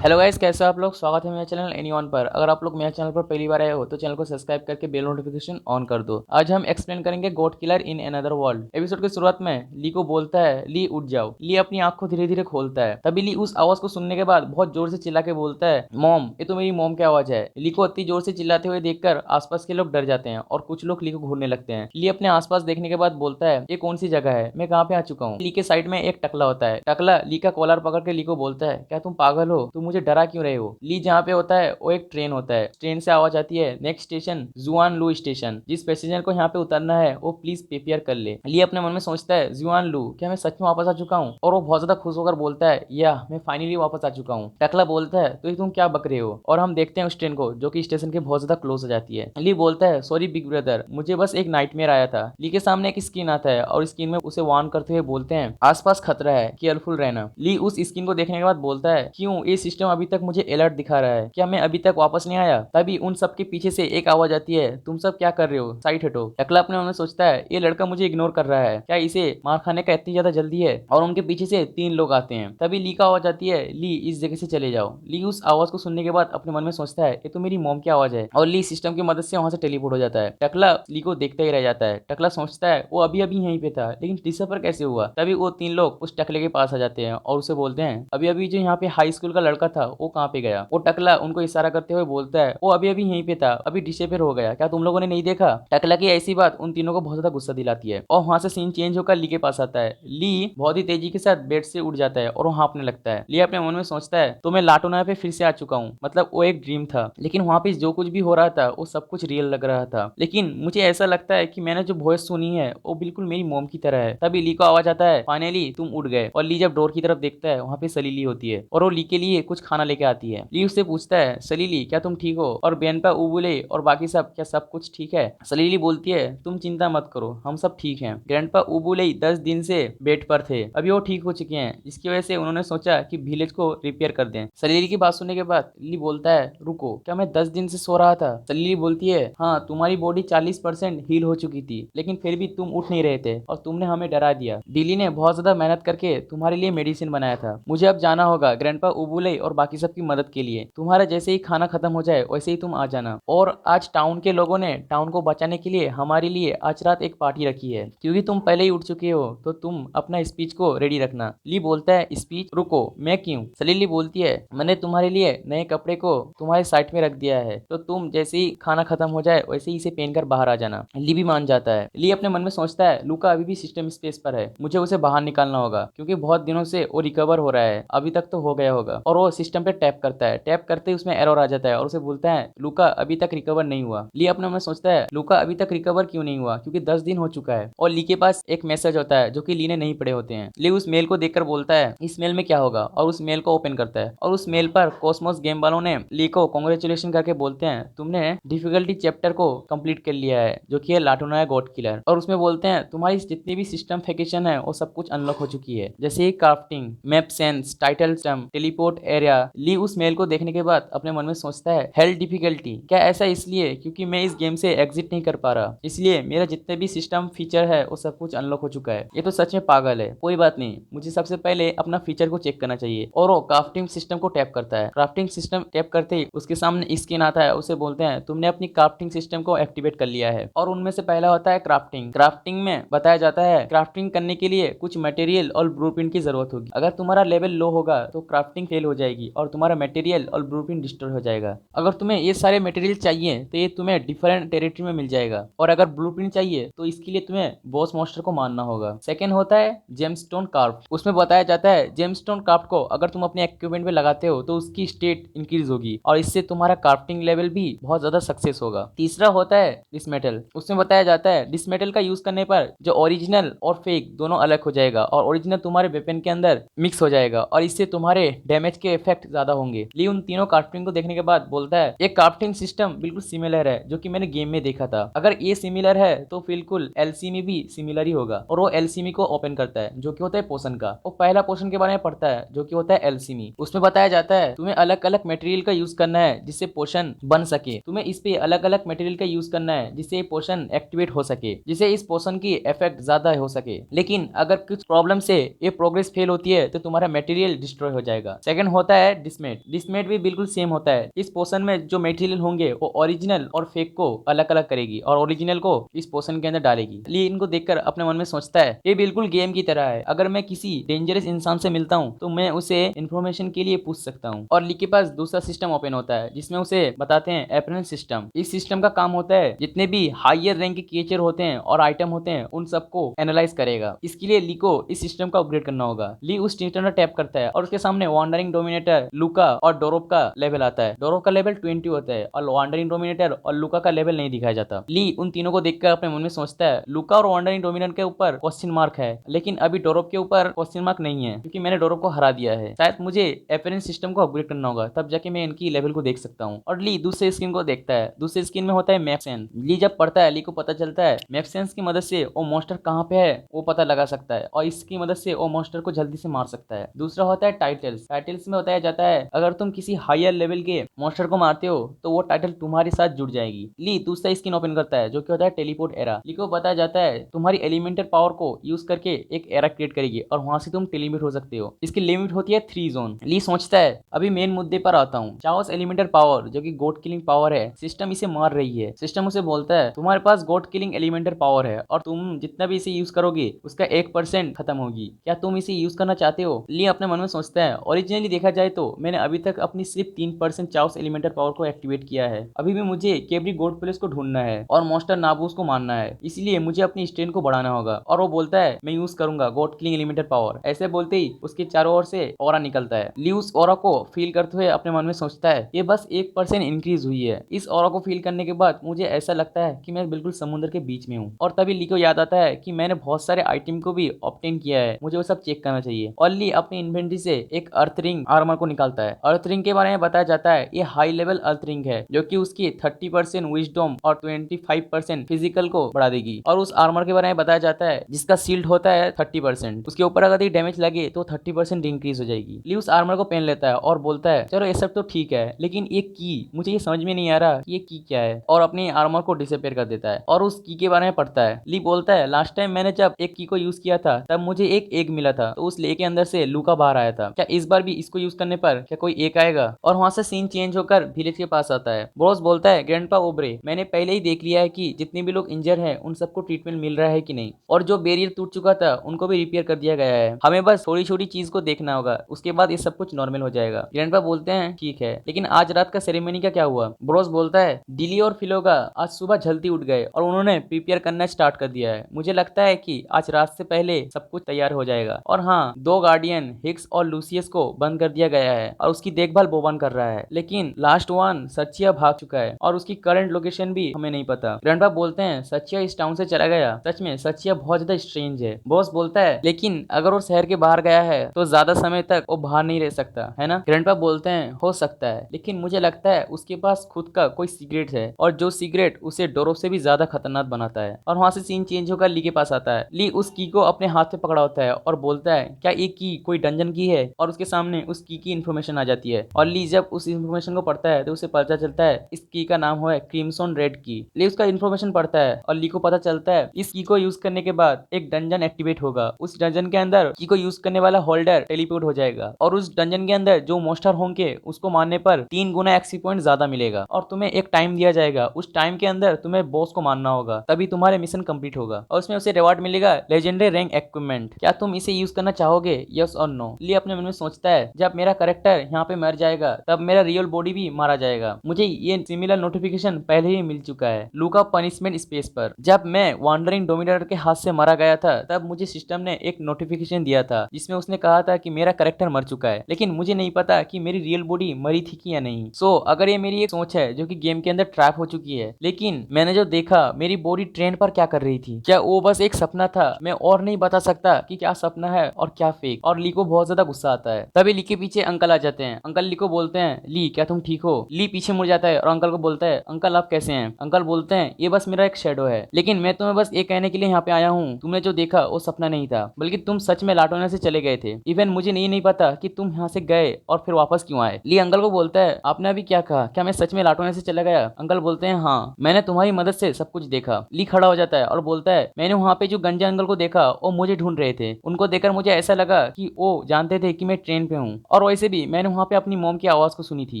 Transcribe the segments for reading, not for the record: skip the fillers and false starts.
Hello guys, कैसे हो आप लोग। स्वागत है मेरे चैनल एनी वन पर। अगर आप लोग मेरे चैनल पर पहली बार आए हो तो चैनल को सब्सक्राइब करके बेल नोटिफिकेशन ऑन कर दो। आज हम एक्सप्लेन करेंगे God killer in another world. Episode की शुरुआत में ली को बोलता है, ली उठ जाओ। ली अपनी आंख को धीरे धीरे खोलता है। तभी ली उस आवाज को सुनने के बाद बहुत जोर से चिल्ला के बोलता है, मॉम, ये तो मेरी मॉम की आवाज है। ली को इतनी जोर से चिल्लाते हुए देखकर आसपास के लोग डर जाते हैं और कुछ लोग ली को घूरने लगते हैं। ली अपने आसपास देखने के बाद बोलता है, ये कौन सी जगह है, मैं कहाँ पे आ चुका हूँ। ली के साइड में एक टकला होता है। टकला ली का कॉलर पकड़ के ली को बोलता है, क्या तुम पागल हो, तुम मुझे डरा क्यों रहे हो। ली जहाँ पे होता है वो एक ट्रेन होता है। ट्रेन से आवाज आती है, नेक्स्ट स्टेशन जुआन लू स्टेशन। जिस पैसेंजर को यहाँ पे उतरना है वो प्लीज प्रिपेयर कर ले। ली अपने मन में सोचता है, जुआन लू, क्या मैं सच में वापस आ चुका हूँ। और वो बहुत ज्यादा खुश होकर बोलता है, या मैं फाइनली वापस आ चुका हूँ। टकला बोलता है, तो ये तुम क्या बक रहे हो। और हम देखते हैं उस ट्रेन को जो कि स्टेशन के बहुत ज्यादा क्लोज हो जाती है। ली बोलता है, सॉरी बिग ब्रदर, मुझे बस एक नाइटमेयर आया था। ली के सामने एक स्क्रीन आता है और स्क्रीन में उसे वार्न करते हुए बोलते हैं, आसपास खतरा है, केयरफुल रहना। ली उस स्क्रीन को देखने के बाद बोलता है, क्यों, ये सिस्टम अभी तक मुझे अलर्ट दिखा रहा है, क्या मैं अभी तक वापस नहीं आया। तभी उन सब के पीछे से एक आवाज आती है, तुम सब क्या कर रहे हो, साइड हटो। टकला अपने मन में सोचता है, ये लड़का मुझे इग्नोर कर रहा है, क्या इसे मार खाने का इतनी ज्यादा जल्दी है। और उनके पीछे से 3 लोग आते हैं। तभी ली का आवाज आती है, ली इस जगह से चले जाओ। ली उस आवाज को सुनने के बाद अपने मन में सोचता है, ये तो मेरी मॉम की आवाज है। और ली सिस्टम की मदद से वहां से टेलीपोर्ट हो जाता है। टकला ली को देखता ही रह जाता है। टकला सोचता है, वो अभी अभी यहीं पे था, लेकिन डिसअपीयर कैसे हुआ। तभी वो 3 लोग उस टकले के पास आ जाते हैं और उसे बोलते हैं, अभी अभी जो यहाँ पे हाई स्कूल का लड़का था वो कहाँ पे गया। वो टकला उनको इशारा करते हुए बोलता है, वो अभी अभी यहीं पे था, अभी डिसअपीयर हो गया, क्या तुम लोगों ने नहीं देखा। टकला की ऐसी बात उन तीनों को बहुत ज्यादा गुस्सा दिलाती है और वहां से सीन चेंज होकर ली के पास आता है। ली बहुत ही तेजी के साथ बेड से उठ जाता है और वो हाँफने लगता है। ली अपने मन में सोचता है, तो मैं लाटोना पे फिर से आ चुका हूँ, मतलब वो एक ड्रीम था, लेकिन वहां पे जो कुछ भी हो रहा था वो सब कुछ रियल लग रहा था। लेकिन मुझे ऐसा लगता है कि मैंने जो वॉइस सुनी है वो बिल्कुल मेरी मॉम की तरह है। तभी ली को आवाज आता है, फाइनली तुम उठ गए। और ली जब डोर की तरफ देखता है वहां पे सलीली होती है और वो ली के लिए कुछ खाना लेके आती है। ली उससे पूछता है, सलीली क्या तुम ठीक हो, और बेनपा उबुले और बाकी सब क्या सब कुछ ठीक है। सलीली बोलती है, तुम चिंता मत करो, हम सब ठीक हैं। ग्रैंडपा उबुले 10 दिन से बेड पर थे, अभी वो ठीक हो चुके हैं, जिसकी वजह से उन्होंने सोचा कि विलेज को रिपेयर कर दें। सलीली की बात सुनने के बाद ली बोलता है, रुको, क्या मैं 10 दिन से सो रहा था। सलीली बोलती है, हाँ, तुम्हारी बॉडी 40% हील हो चुकी थी, लेकिन फिर भी तुम उठ नहीं रहे थे और तुमने हमें डरा दिया। दिल्ली ने बहुत ज्यादा मेहनत करके तुम्हारे लिए मेडिसिन बनाया था। मुझे अब जाना होगा ग्रैंडपा उबुले और बाकी सब की मदद के लिए। तुम्हारा जैसे ही खाना खत्म हो जाए वैसे ही तुम आ जाना। और आज टाउन के लोगों ने टाउन को बचाने के लिए हमारे लिए आज रात एक पार्टी रखी है, क्योंकि तुम पहले ही उठ चुके हो तो तुम अपना स्पीच को रेडी रखना। ली बोलता है, स्पीच, रुको, मैं क्यों। सलीली बोलती है, मैंने तुम्हारे लिए नए कपड़े को तुम्हारे साइड में रख दिया है, तो तुम जैसे ही खाना खत्म हो जाए वैसे ही इसे पहनकर बाहर आ जाना। ली भी मान जाता है। ली अपने मन में सोचता है, लूका अभी भी सिस्टम स्पेस पर है, मुझे उसे बाहर निकालना होगा, क्योंकि बहुत दिनों से वो रिकवर हो रहा है, अभी तक तो हो गया होगा। और वो सिस्टम पे टैप करता है। टैप करते ही उसमें एरर आ जाता है और उसे बोलता है, लूका अभी तक रिकवर नहीं हुआ। ली अपने मन में सोचता है, लूका अभी तक रिकवर क्यों नहीं हुआ, क्योंकि 10 दिन हो चुका है। और ली के पास एक मैसेज होता है जो कि ली ने नहीं पढ़े होते हैं। ली उस मेल को देखकर बोलता है, इस मेल में क्या होगा, और उस मेल को ओपन करता है और उस मेल पर कॉस्मोस गेम वालों ने ली को कांग्रेचुलेशन करके बोलते हैं, तुमने डिफिकल्टी चैप्टर को कंप्लीट कर लिया है, जो कि है लाटोना गॉड किलर। और उसमें बोलते हैं, तुम्हारी जितनी भी सिस्टम फैकेशन है वो सब कुछ अनलॉक हो चुकी है, जैसे ही crafting, map sense, title system, teleport area. ली उस मेल को देखने के बाद अपने मन में सोचता है, हेल डिफिकल्टी, क्या ऐसा इसलिए क्योंकि मैं इस गेम से एग्जिट नहीं कर पा रहा, इसलिए मेरा जितने भी सिस्टम फीचर है वो सब कुछ अनलॉक हो चुका है। ये तो सच में पागल है। कोई बात नहीं, मुझे सबसे पहले अपना फीचर को चेक करना चाहिए। और वो क्राफ्टिंग सिस्टम को टैप करता है। क्राफ्टिंग सिस्टम टैप करते ही उसके सामने स्क्रीन आता है। उसे बोलते हैं, तुमने अपनी क्राफ्टिंग सिस्टम को एक्टिवेट कर लिया है। और उनमें से पहला होता है क्राफ्टिंग। क्राफ्टिंग में बताया जाता है, क्राफ्टिंग करने के लिए कुछ मटेरियल और ब्लूप्रिंट की जरूरत होगी। अगर तुम्हारा लेवल लो होगा तो क्राफ्टिंग फेल हो जाएगी और तुम्हारा मटेरियल और ब्लूप्रिंट डिस्ट्रॉय हो जाएगा। अगर तुम्हें ये सारे मटेरियल चाहिए तो ये तुम्हें डिफरेंट टेरिटरी में मिल जाएगा। और अगर ब्लूप्रिंट चाहिए तो इसके लिए तुम्हें बॉस मॉन्स्टर को मारना होगा। सेकंड होता है जेमस्टोन क्राफ्ट। उसमें बताया जाता है, जेमस्टोन क्राफ्ट को अगर तुम अपने इक्विपमेंट में लगाते हो तो उसकी स्टेट इंक्रीज होगी और इससे तुम्हारा क्राफ्टिंग लेवल भी बहुत ज्यादा सक्सेस होगा। तीसरा होता है डिसमेटल। उसमें बताया जाता है, डिसमेटल का यूज करने पर जो ओरिजिनल और फेक दोनों अलग हो जाएगा और ओरिजिनल तुम्हारे वेपन के अंदर मिक्स हो जाएगा और इससे तुम्हारे डैमेज के इफेक्ट ज्यादा होंगे। ली उन तीनों क्राफ्टिंग को देखने के बाद बोलता है, एक क्राफ्टिंग सिस्टम बिल्कुल सिमिलर है जो कि मैंने गेम में देखा था। अगर ये सिमिलर है तो बिल्कुल एलसी में भी सिमिलर ही होगा। और वो एलसीमी को ओपन करता है जो कि होता है पोशन का। वो पहला पोशन के बारे में पढ़ता है जो कि होता है एलसीमी। उसमें बताया जाता है, तुम्हें अलग अलग मटेरियल का यूज करना है जिससे पोशन बन सके। तुम्हें इस पे अलग अलग मटेरियल का यूज करना है जिससे पोशन एक्टिवेट हो सके, जिससे इस पोशन की इफेक्ट ज्यादा हो सके। लेकिन अगर कुछ प्रॉब्लम से ये प्रोग्रेस फेल होती है तो तुम्हारा मटेरियल डिस्ट्रॉय हो जाएगा। सेकंड होता होता है डिस्मेट। डिस्मेट भी बिल्कुल सेम होता है। इस पोशन में जो मटेरियल होंगे वो ओरिजिनल और फेक को अलग अलग करेगी और ओरिजिनल को इस पोशन के अंदर डालेगी। ली इनको देखकर अपने मन में सोचता है ये बिल्कुल गेम की तरह है। अगर मैं किसी डेंजरस इंसान से मिलता हूँ तो मैं उसे इन्फॉर्मेशन के लिए पूछ सकता हूँ। और ली के पास दूसरा सिस्टम ओपन होता है जिसमें उसे बताते हैं अपरेंस सिस्टम। इस सिस्टम का काम होता है जितने भी हायर रैंक के क्रिएचर होते हैं और आइटम होते हैं उन सबको एनालाइज करेगा। इसके लिए ली को इस सिस्टम का अपग्रेड करना होगा। ली उस सिस्टम पर टैप करता है और उसके सामने वॉन्डरिंग डोमिनेटर, लूका और डोरोप का लेवल आता है। डोरोप का लेवल 20 होता है और वॉन्डरिंग डोमिनेटर और लूका का लेवल नहीं दिखाया जाता। ली उन तीनों को देखकर अपने मन में सोचता है लूका और वॉन्डरिंग डोमिनेटर के ऊपर क्वेश्चन मार्क है, लेकिन अभी डोरोप के ऊपर क्वेश्चन मार्क नहीं है क्योंकि मैंने डोरोप को हरा दिया है। शायद मुझे अपरेंस सिस्टम को अपग्रेड करना होगा, तब जाके मैं इनकी लेवल को देख सकता हूँ। और ली दूसरे स्क्रीन को देखता है। दूसरे स्क्रीन में होता है मैप्सेंस। ली जब पढ़ता है ली को पता चलता है मैप्सेंस की मदद से वो मॉन्स्टर कहाँ पे है वो पता लगा सकता है और इसकी मदद से वो मॉन्स्टर को जल्दी से मार सकता है। दूसरा होता है टाइटल्स। टाइटल्स में बताया जाता है अगर तुम किसी हायर लेवल के मॉन्स्टर को मारते हो तो वो टाइटल तुम्हारे साथ जुड़ जाएगी। ली दूसरा स्क्रीन ओपन करता है जो कि होता है टेलीपोर्ट एरा। ली को बताया जाता है तुम्हारी एलिमेंटल पावर को यूज करके एक एरा क्रिएट करेगी और वहां से तुम टेलीपोर्ट हो सकते हो। इसकी लिमिट होती है 3 जोन। ली सोचता है अभी मेन मुद्दे पर आता हूँ। चाओस एलिमेंटल पावर जो कि गोट किलिंग पावर है, सिस्टम इसे मार रही है। सिस्टम उसे बोलता है तुम्हारे पास गोट किलिंग एलिमेंटल पावर है और तुम जितना भी इसे यूज करोगे उसका 1% खत्म होगी। क्या तुम इसे यूज करना चाहते हो? ली अपने मन में सोचता है ओरिजिनली देखा जाए तो मैंने अभी तक अपनी सिर्फ 3% चाओस एलिमेंटल पावर को एक्टिवेट किया है। अभी भी मुझे केवरी गोट प्लेस को ढूंढना है और मॉन्स्टर नाबूस को मारना है, इसलिए मुझे अपनी स्ट्रेंथ को बढ़ाना होगा। और वो बोलता है मैं यूज करूंगा गोट किलिंग एलिमेंटल पावर। ऐसे बोलते ही उसके चारों ओर से ऑरा निकलता है। ली उस ऑरा को फील करते हुए अपने मन में सोचता है ये बस 1% इंक्रीज हुई है। इस ऑरा को फील करने के बाद मुझे ऐसा लगता है कि मैं बिल्कुल समुद्र के बीच में हूँ। और तभी ली को याद आता है कि मैंने बहुत सारे आइटम को भी ऑब्टेन किया है, मुझे वो सब चेक करना चाहिए। और ली अपनी इन्वेंटरी से एक अर्थ रिंग आर्मर को निकालता है। अर्थ रिंग के बारे में बताया जाता है ये हाई लेवल अर्थ रिंग है जो कि उसकी 30% विजडम और 25% फिजिकल को बढ़ा देगी। और उस आर्मर के बारे में बताया जाता है जिसका सील्ड होता है 30%, उसके ऊपर अगर डैमेज लगे तो 30% इंक्रीज हो जाएगी। ली उस आर्मर को पहन लेता है और बोलता है चलो ये सब तो ठीक है, लेकिन ये की मुझे ये समझ में नहीं आ रहा ये की क्या है, और अपनी आर्मर को डिसअपीयर कर देता है और उस की के बारे में पढ़ता है। ली बोलता है लास्ट टाइम मैंने जब एक की को यूज किया था तब मुझे एक एग मिला था, तो उस ले के अंदर से लूका बाहर आया था। क्या इस बार भी इसको यूज करने पर क्या कोई एक आएगा? और वहां से सीन चेंज होकर विलेज के पास आता है। ब्रोस बोलता है ग्रैंडपा ओब्रे मैंने पहले ही देख लिया है कि जितने भी लोग इंजर हैं उन सबको ट्रीटमेंट मिल रहा है कि नहीं, और जो बैरियर टूट चुका था उनको भी रिपेयर कर दिया गया है। हमें बस थोड़ी छोटी चीज को देखना होगा, उसके बाद ये सब कुछ नॉर्मल हो जाएगा। ग्रैंडपा बोलते हैं ठीक है, लेकिन आज रात का सेरेमनी का क्या हुआ? ब्रोस बोलता है डिली और फिलोगा आज सुबह जल्दी उठ गए और उन्होंने प्रिपेयर करना स्टार्ट कर दिया है। मुझे लगता है कि आज रात से पहले सब कुछ तैयार हो जाएगा। और हाँ, 2 गार्डियन हिक्स और लूसियस को बंद कर दिया गया है और उसकी देखभाल बोबान कर रहा है, लेकिन लास्ट वन सचिया भाग चुका है और उसकी करंट लोकेशन भी हमें नहीं पता। ग्रैंडपा बोलते हैं सचिया इस टाउन से चला गया? सच में सचिया बहुत ज्यादा स्ट्रेंज है। बॉस बोलता है लेकिन अगर वो शहर के बाहर गया है तो ज्यादा समय तक वो बाहर नहीं रह सकता है ना? ग्रैंडपा बोलते हैं हो सकता है, लेकिन मुझे लगता है उसके पास खुद का कोई सीक्रेट है और जो सीक्रेट उसे डोरो से भी ज्यादा खतरनाक बनाता है। और वहां से सीन चेंज होकर ली के पास आता है। ली उस की को अपने हाथ में पकड़ा होता है और बोलता है क्या ये की कोई डंजन की है? और उसके सामने उस की इन्फॉर्मेशन आ जाती है और ली जब उस इन्फॉर्मेशन को पढ़ता है तो उसे पता चलता है इस की का नाम है क्रिम्सन रेड की। ली उसका इन्फॉर्मेशन पढ़ता है और ली को पता चलता है इस की को यूज करने के बाद एक डंजन एक्टिवेट होगा। उस डंजन के अंदर की को यूज करने वाला होल्डर टेलीपोर्ट हो जाएगा और उस डंजन के अंदर जो मॉन्स्टर होंगे उसको मारने पर 3 गुना एक्सी पॉइंट ज्यादा मिलेगा और तुम्हें एक टाइम दिया जाएगा। उस टाइम के अंदर तुम्हें बॉस को मारना होगा, तभी तुम्हारे मिशन कंप्लीट होगा और उसमें उसे रिवार्ड मिलेगा लेजेंडरी रैंक इक्विपमेंट। क्या तुम इसे यूज करना चाहोगे, यस और नो? ली अपने मन में सोचता है जब मेरा कैरेक्टर यहाँ पे मर जाएगा तब मेरा रियल बॉडी भी मारा जाएगा। मुझे ये सिमिलर नोटिफिकेशन पहले ही मिल चुका है लूका पनिशमेंट स्पेस पर। जब मैं वॉन्डरिंग डोमिनेटर के हाथ से मारा गया था तब मुझे सिस्टम ने एक नोटिफिकेशन दिया था जिसमें उसने कहा था कि मेरा कैरेक्टर मर चुका है, लेकिन मुझे नहीं पता कि मेरी रियल बॉडी मरी थी कि या नहीं। सो अगर ये मेरी एक सोच है जो कि गेम के अंदर ट्रैप हो चुकी है, लेकिन मैंने जो देखा मेरी बॉडी ट्रेन पर क्या कर रही थी, क्या वो बस एक सपना था? मैं और नहीं बता सकता कि क्या सपना है और क्या फेक। और ली को बहुत ज्यादा गुस्सा आता है। तभी ली के पीछे अंकल आ जाते हैं। अंकल ली को बोलते हैं ली क्या तुम ठीक हो? ली पीछे मुड़ जाता है और अंकल को बोलता है अंकल आप कैसे हैं? अंकल बोलते हैं ये बस मेरा एक शेडो है, लेकिन मैं तुम्हें बस ये कहने के लिए यहाँ पे आया हूँ तुमने जो देखा वो सपना नहीं था, बल्कि तुम सच में लाटोना से चले गए थे। इवन मुझे नहीं पता कि तुम यहाँ से गए और फिर वापस क्यों आए। ली अंकल को बोलता है आपने अभी क्या कहा, क्या मैं सच में लाटोना से चला गया? अंकल बोलते हैं हाँ, मैंने तुम्हारी मदद से सब कुछ देखा। ली खड़ा हो जाता है और बोलता है मैंने वहाँ पे जो गंजा अंकल को देखा वो मुझे ढूंढ रहे थे, उनको देखकर मुझे ऐसा लगा कि वो जानते थे कि मैं ट्रेन पे हूँ और और वैसे भी मैंने वहाँ पे अपनी मॉम की आवाज को सुनी थी।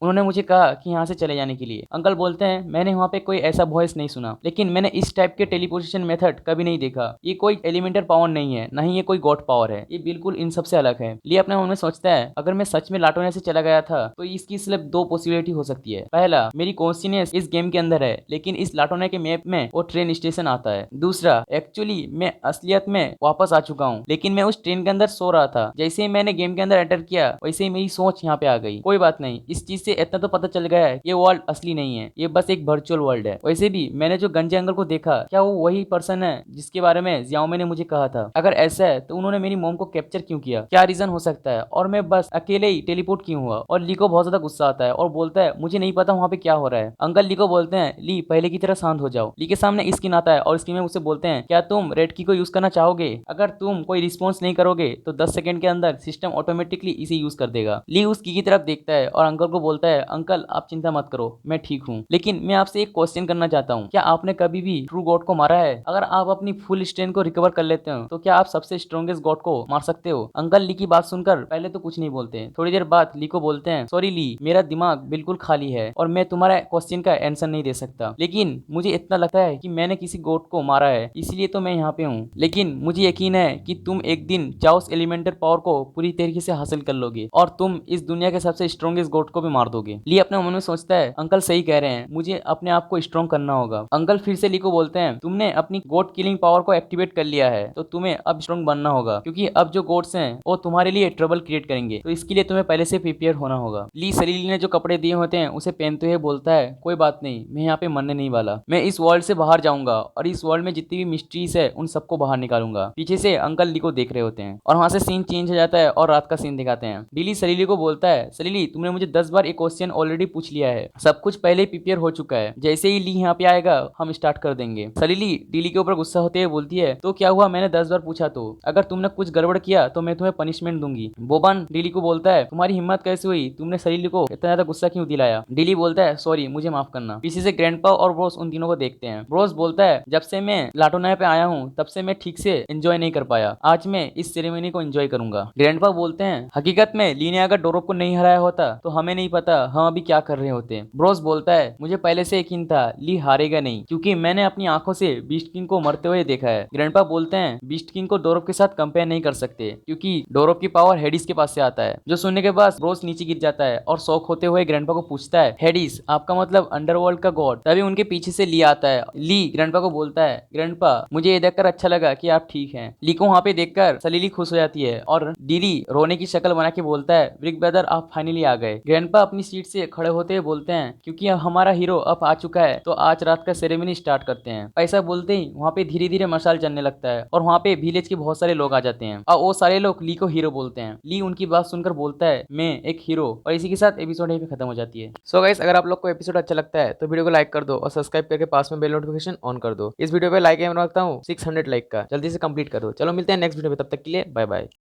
उन्होंने मुझे कहा कि यहाँ से चले जाने के लिए। अंकल बोलते हैं मैंने वहाँ पे कोई ऐसा वॉइस नहीं सुना, लेकिन मैंने इस टाइप के टेलीपोजिशन मेथड कभी नहीं देखा। ये कोई एलिमेंटल पावर नहीं है, ना ही ये कोई गॉड पावर है, ये बिल्कुल इन सबसे अलग है। ली अपने मन में सोचता है अगर मैं सच में लाटोनिया से चला गया था तो इसकी सिर्फ दो पॉसिबिलिटी हो सकती है। पहला, मेरी कॉन्शियसनेस इस गेम के अंदर है, लेकिन इस लाटोनिया के मैप में वो ट्रेन स्टेशन आता है। दूसरा, एक्चुअली मैं असलियत में वापस आ चुका हूँ, लेकिन मैं उस ट्रेन के अंदर सो रहा था। जैसे ही मैंने गेम के अंदर एंटर किया वैसे ही मेरी सोच यहाँ पे आ गई। कोई बात नहीं, इस चीज से इतना तो पता चल गया है ये वर्ल्ड असली नहीं है, ये बस एक वर्चुअल वर्ल्ड है। वैसे भी मैंने जो गंजे अंकल को देखा, क्या वो वही पर्सन है जिसके बारे में जियाओमे ने मुझे कहा था? अगर ऐसा है तो उन्होंने मेरी मॉम को कैप्चर क्यों किया? क्या रीजन हो सकता है? और मैं बस अकेले ही टेलीपोर्ट क्यों हुआ? और ली को बहुत ज्यादा गुस्सा आता है और बोलता है मुझे नहीं पता वहाँ पे क्या हो रहा है। अंकल ली को बोलते हैं ली पहले की तरह शांत हो जाओ। ली के सामने स्किन आता है और स्किन में उससे बोलते हैं क्या तुम रेड की को यूज करना चाहोगे? अगर तुम कोई रिस्पॉन्स नहीं करोगे तो 10 सेकंड के अंदर सिस्टम ऑटोमेटिकली इसे यूज कर देगा। ली उस की तरफ देखता है और अंकल को बोलता है अंकल आप चिंता मत करो, मैं ठीक हूँ, लेकिन मैं आपसे एक क्वेश्चन करना चाहता हूँ, क्या आपने कभी भी ट्रू गॉड को मारा है? अगर आप अपनी फुल स्ट्रेंथ को रिकवर कर लेते हो तो क्या आप सबसे स्ट्रॉन्गेस्ट गॉड को मार सकते हो? अंकल ली की बात सुनकर पहले तो कुछ नहीं बोलते। थोड़ी देर बाद ली को बोलते हैं सॉरी ली, मेरा दिमाग बिल्कुल खाली है और मैं तुम्हारा क्वेश्चन का आंसर नहीं दे सकता, लेकिन मुझे इतना लगता है कि मैंने किसी गॉड को मारा है, इसलिए तो मैं यहाँ पे हूँ। लेकिन मुझे यकीन है कि तुम एक दिन चाओस एलिमेंटल पावर को पूरी तरीके से हासिल कर लोगे और तुम इस दुनिया के सबसे स्ट्रॉन्गेस्ट गॉड को भी मार दोगे। ली अपने मन में सोचता है अंकल सही कह रहे हैं, मुझे अपने आप को स्ट्रॉन्ग करना होगा। अंकल फिर से ली को बोलते हैं तुमने अपनी गॉड किलिंग पावर को एक्टिवेट कर लिया है तो तुम्हें अब स्ट्रॉन्ग बनना होगा, क्योंकि अब जो गॉड्स हैं वो तुम्हारे लिए ट्रबल क्रिएट करेंगे, तो इसके लिए तुम्हें पहले से प्रिपेयर होना होगा। ली सलीली ने जो कपड़े दिए होते हैं उसे पहनते हुए बोलता है कोई बात नहीं, मैं यहाँ पे मरने नहीं वाला, मैं इस वर्ल्ड से बाहर जाऊंगा और इस वर्ल्ड में जितनी भी मिस्ट्रीज है उन सबको बाहर निकालूंगा। पीछे से अंकल ली को देख रहे होते हैं और वहां से सीन चेंज हो जाता है और रात का सीन दिखाते हैं। डिली सलीली को बोलता है सलीली तुमने मुझे 10 बार एक क्वेश्चन ऑलरेडी पूछ लिया है, सब कुछ पहले प्रिपेयर हो चुका है, जैसे ही ली यहाँ पे आएगा हम स्टार्ट कर देंगे। सलीली डिली के ऊपर गुस्सा होते हुए बोलती है तो क्या हुआ, मैंने 10 बार पूछा तो, अगर तुमने कुछ गड़बड़ किया तो मैं तुम्हें पनिशमेंट दूंगी। बोबन डिली को बोलता है तुम्हारी हिम्मत कैसे हुई, तुमने सलीली को इतना ज्यादा गुस्सा क्यों दिलाया? डिली बोलता है सॉरी मुझे माफ करना। पीछे से ग्रैंडपा और ब्रोस उन तीनों को देखते हैं। ब्रोस बोलता है जब से मैं लाटोनिया पे आया हूँ तब से मैं ठीक से एंजॉय नहीं कर पाया, आज मैं इस सेरेमनी को एंजॉय करूंगा। ग्रैंडपा बोलते हैं हकीकत में ली ने अगर डोरोप को नहीं हराया होता तो हमें नहीं पता हम अभी क्या कर रहे होते। ब्रोस बोलता है मुझे पहले से यकीन था ली हारेगा नहीं, क्योंकि मैंने अपनी आंखों से बीस्ट किंग को मरते हुए देखा है। ग्रैंडपा बोलते हैं बीस्ट किंग को डोरोप के साथ कंपेयर नहीं कर सकते, क्योंकि डोरोप की पावर हेडिस के पास से आता है। जो सुनने के बाद ब्रोस नीचे गिर जाता है और शौक होते हुए ग्रैंडपा को पूछता है हेडिस आपका मतलब अंडरवर्ल्ड का गॉड? तभी उनके पीछे से ली आता है। ली ग्रैंडपा को बोलता है ग्रैंडपा मुझे ये देखकर अच्छा लगा कि आप ठीक हैं। ली को वहाँ पे देखकर सलीली खुश हो जाती है और डिली रोने की शक्ल बना के बोलता है ब्रिक ब्रदर आप फाइनली आ गए। ग्रैंडपा अपनी सीट से खड़े होते हुए बोलते हैं क्योंकि अब हमारा हीरो अब आ चुका है तो आज रात का सेरेमनी स्टार्ट करते हैं। ऐसा बोलते ही वहाँ पे धीरे धीरे मशाल चलने लगता है और वहाँ पे विलेज के बहुत सारे लोग आ जाते हैं और वो सारे लोग ली को हीरो बोलते हैं। ली उनकी बात सुनकर बोलता है मैं एक हीरो, और इसी के साथ एपिसोड यहीं पे खत्म हो जाती है। सो गाइस अगर आप लोग को एपिसोड अच्छा लगता है तो वीडियो को लाइक कर दो और सब्सक्राइब करके पास में बेल नोटिफिकेशन ऑन कर दो। इस वीडियो पे लाइक एम रखता हूँ 600 लाइक का, जल्दी से कंप्लीट कर दो। चलो मिलते हैं नेक्स्ट वीडियो में, तब तक के लिए बाय बाय।